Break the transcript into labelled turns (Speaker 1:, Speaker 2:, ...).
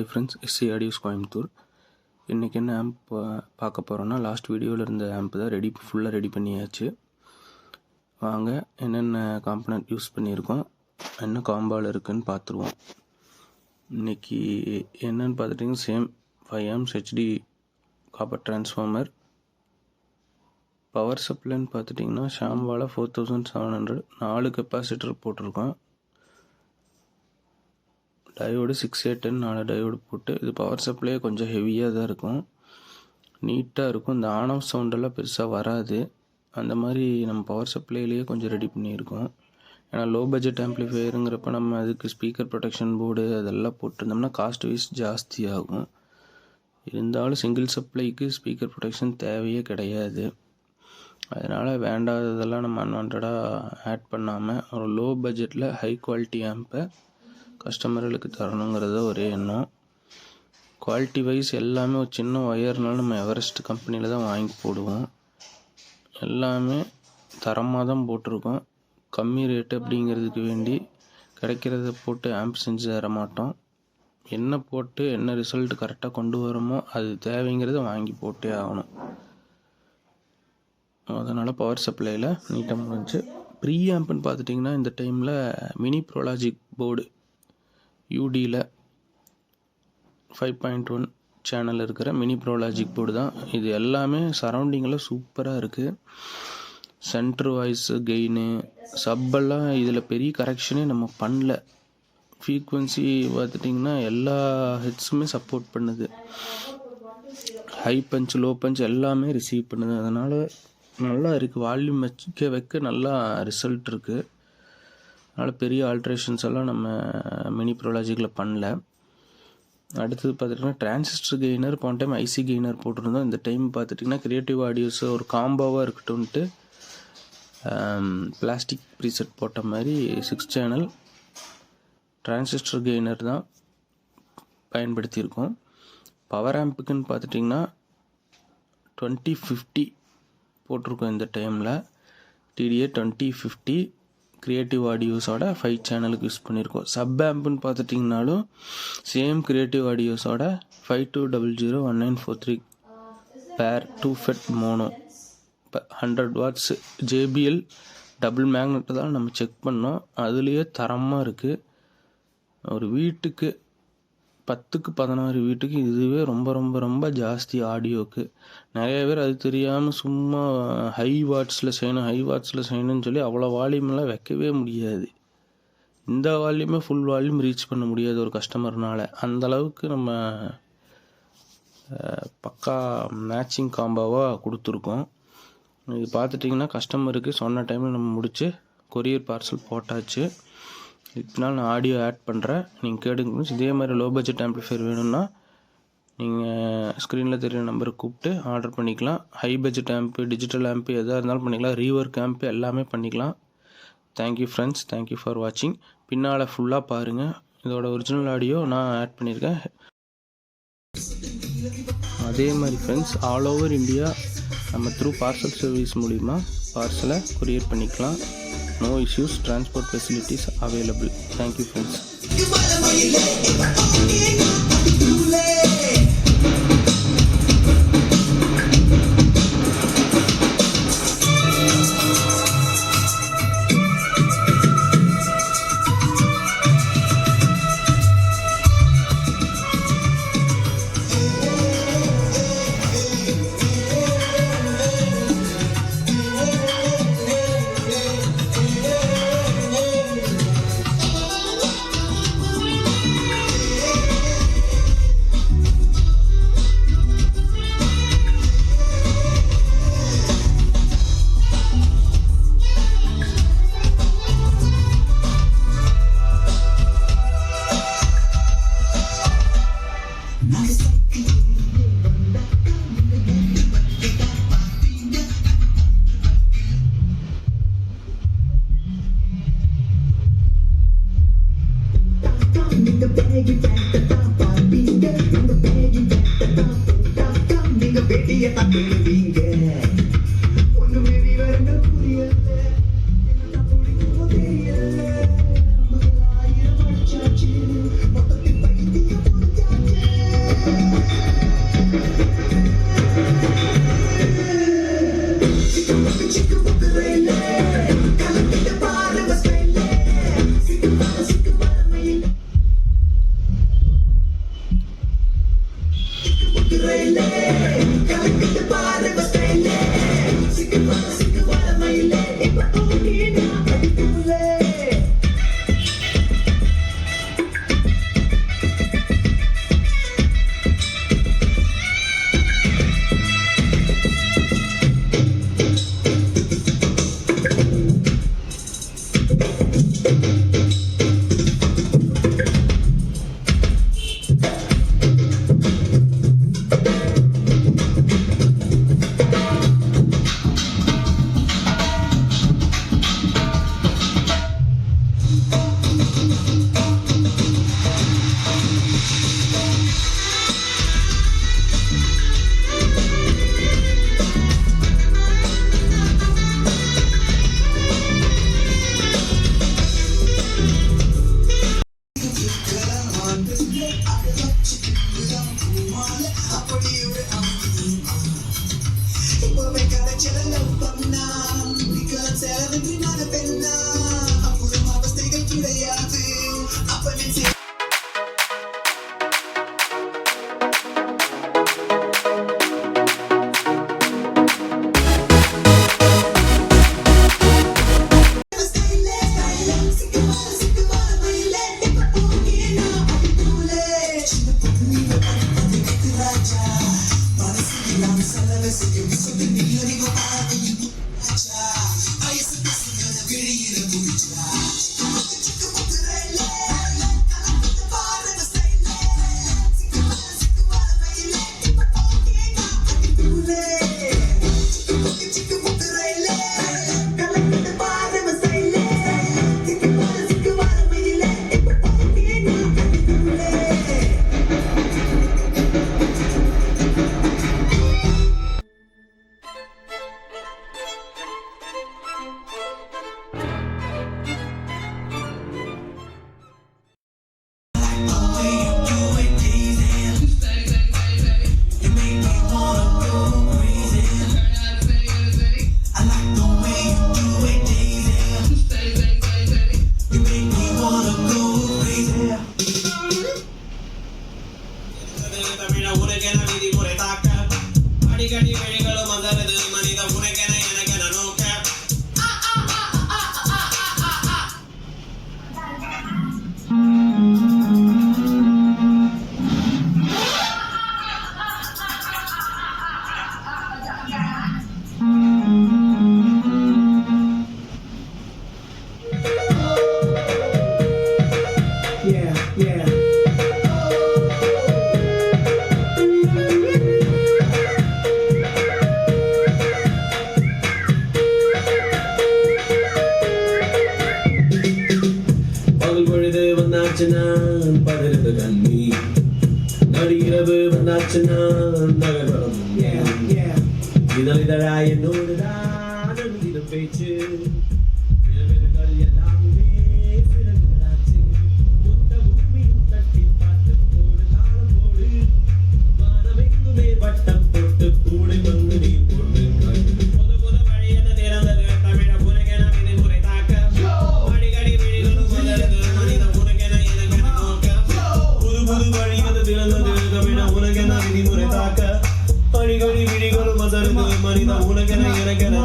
Speaker 1: Hi friends, SC audios Coimbatore. இன்றைக்கி என்ன amp பார்க்க போகிறோன்னா, லாஸ்ட் வீடியோவில் இருந்த ஆம்ப் தான் ஃபுல்லாக ரெடி பண்ணியாச்சு. வாங்க என்னென்ன காம்பனண்ட் யூஸ் பண்ணியிருக்கோம், என்ன காம்பாவில் இருக்குதுன்னு பார்த்துருவோம். இன்றைக்கி என்னென்னு பார்த்துட்டிங்கன்னா, same 5 amps HD copper transformer. Power சப்ளைன்னு பார்த்துட்டிங்கன்னா ஷாம்வாலா 4700 4 கெப்பாசிட்டர் போட்டிருக்கோம். டயோடு 6A10 4 டயோடு போட்டு, இது பவர் சப்ளை கொஞ்சம் ஹெவியாக தான் இருக்கும், நீட்டாக இருக்கும். இந்த ஆன் ஆஃப் சவுண்டெல்லாம் பெருசாக வராது. அந்த மாதிரி நம்ம பவர் சப்ளைலேயே கொஞ்சம் ரெடி பண்ணியிருக்கோம். ஏன்னா லோ பட்ஜெட் ஆம்ப்ளிஃபையருங்கிறப்ப நம்ம அதுக்கு ஸ்பீக்கர் ப்ரொடெக்ஷன் போர்டு அதெல்லாம் போட்டிருந்தோம்னா காஸ்ட் வைஸ் ஜாஸ்தி ஆகும். இருந்தாலும் சிங்கிள் சப்ளைக்கு ஸ்பீக்கர் ப்ரொடெக்ஷன் தேவையே கிடையாது. அதனால் வேண்டாததெல்லாம் நம்ம அன்வான்டாக ஆட் பண்ணாமல் ஒரு லோ பட்ஜெட்டில் ஹை குவாலிட்டி ஆம்பை கஸ்டமர்களுக்கு தரணுங்கிறத ஒரே எண்ணம். குவாலிட்டி வைஸ் எல்லாமே ஒரு சின்ன ஒயர்னாலும் நம்ம எவரெஸ்ட் கம்பெனியில் தான் வாங்கி போடுவோம். எல்லாமே தரமாக தான் போட்டிருக்கோம். கம்மி ரேட்டு அப்படிங்கிறதுக்கு வேண்டி கிடைக்கிறத போட்டு ஆம்ப் செஞ்சு தர மாட்டோம். என்ன போட்டு என்ன ரிசல்ட் கரெக்டாக கொண்டு வரோமோ அது தேவைங்கிறத வாங்கி போட்டே ஆகணும். அதனால் பவர் சப்ளையில் நீட்டாக முடிஞ்சு. ப்ரீ ஆம்ப்னு பார்த்துட்டிங்கன்னா இந்த டைமில் மினி ப்ரோலாஜிக் போர்டு யூடியில் 5.1 சேனல் இருக்கிற மினி ப்ரோலாஜிக் போர்டு தான். இது எல்லாமே சரௌண்டிங்கில் சூப்பராக இருக்குது. சென்ட்ரு வாய்ஸு, கெயினு, சப்பெல்லாம் இதில் பெரிய கரெக்ஷனே நம்ம பண்ணல. ஃப்ரீக்வன்சி பார்த்துட்டிங்கன்னா எல்லா ஹெட்ஸுமே சப்போர்ட் பண்ணுது. ஹை பஞ்ச், லோ பஞ்ச் எல்லாமே ரிசீவ் பண்ணுது. அதனால் நல்லா இருக்குது. வால்யூம் வைக்க நல்லா ரிசல்ட் இருக்குது. அதனால் பெரிய ஆல்ட்ரேஷன்ஸ் எல்லாம் நம்ம மினி ப்ரோலாஜிக்கில் பண்ணல. அடுத்தது பார்த்துட்டிங்கன்னா டிரான்சிஸ்டர் கெய்னர், போன டைம் ஐசி கெய்னர் போட்டிருந்தோம். இந்த டைம் பார்த்துட்டிங்கன்னா கிரியேட்டிவ் ஆடியோஸ் ஒரு காம்போவாக இருக்கட்டும்ன்ட்டு பிளாஸ்டிக் ப்ரீசெட் போட்ட மாதிரி 6 சேனல் டிரான்சிஸ்டர் கெய்னர் தான் பயன்படுத்தியிருக்கோம். பவர் ஆம்புக்குன்னு பார்த்துட்டிங்கன்னா 2050 போட்டிருக்கோம். இந்த டைமில் டிடிஏ 2050 கிரியேட்டிவ் ஆடியோஸோட 5 சேனலுக்கு யூஸ் பண்ணியிருக்கோம். சப் ஆம்புன்னு பார்த்துட்டிங்கனாலும் சேம் கிரியேட்டிவ் ஆடியோஸோட 52001943 பேர் 2 FET mono 100 watts JBL double magnet தான் நம்ம செக் பண்ணோம். அதுலேயே தரமாக இருக்குது. ஒரு வீட்டுக்கு 10க்கு 16 வீட்டுக்கு இதுவே ரொம்ப ரொம்ப ரொம்ப ஜாஸ்தி ஆடியோக்கு. நிறைய பேர் அது தெரியாமல் சும்மா ஹை வாட்ஸில் செய்யணும்னு சொல்லி அவ்வளோ வால்யூம்லாம் வைக்கவே முடியாது. இந்த வால்யூமே ஃபுல் வால்யூம் ரீச் பண்ண முடியாது ஒரு கஸ்டமர்னால். அந்தளவுக்கு நம்ம பக்கா மேட்சிங் காம்போவாக கொடுத்துருக்கோம். இது பார்த்துட்டிங்கன்னா கஸ்டமருக்கு சொன்ன டைமில் நம்ம முடித்து கொரியர் பார்சல் போட்டாச்சு. இதனால் நான் ஆடியோ ஆட் பண்ணுறேன், நீங்கள் கேட்டுங்க. இதே மாதிரி லோ பட்ஜெட் ஆம்ப்ளிஃபையர் வேணும்னா நீங்கள் ஸ்க்ரீனில் தெரியுற நம்பருக்கு கூப்பிட்டு ஆர்டர் பண்ணிக்கலாம். High budget amp, digital amp எதாக இருந்தாலும் பண்ணிக்கலாம். ரீவொர்க் ஆம்ப்பு எல்லாமே பண்ணிக்கலாம். தேங்க்யூ ஃப்ரெண்ட்ஸ், தேங்க்யூ ஃபார் வாட்சிங். பின்னால் ஃபுல்லாக பாருங்கள். இதோட ஒரிஜினல் ஆடியோ நான் ஆட் பண்ணியிருக்கேன். அதே மாதிரி ஃப்ரெண்ட்ஸ், ஆல் ஓவர் இந்தியா நம்ம த்ரூ பார்சல் சர்வீஸ் மூலிமா பார்சலை கொரியர் பண்ணிக்கலாம். No issues, transport facilities available. Thank you friends.
Speaker 2: பதறது கண்ணி நடிகிறது வந்தாச்சுன்னா நகர்வரம் இதழிதழாய் என்னோடு தான் பேச்சு வட்டம் போட்டு கூடை வந்து நீ போட்டு மனித உனக்கென எனக்கென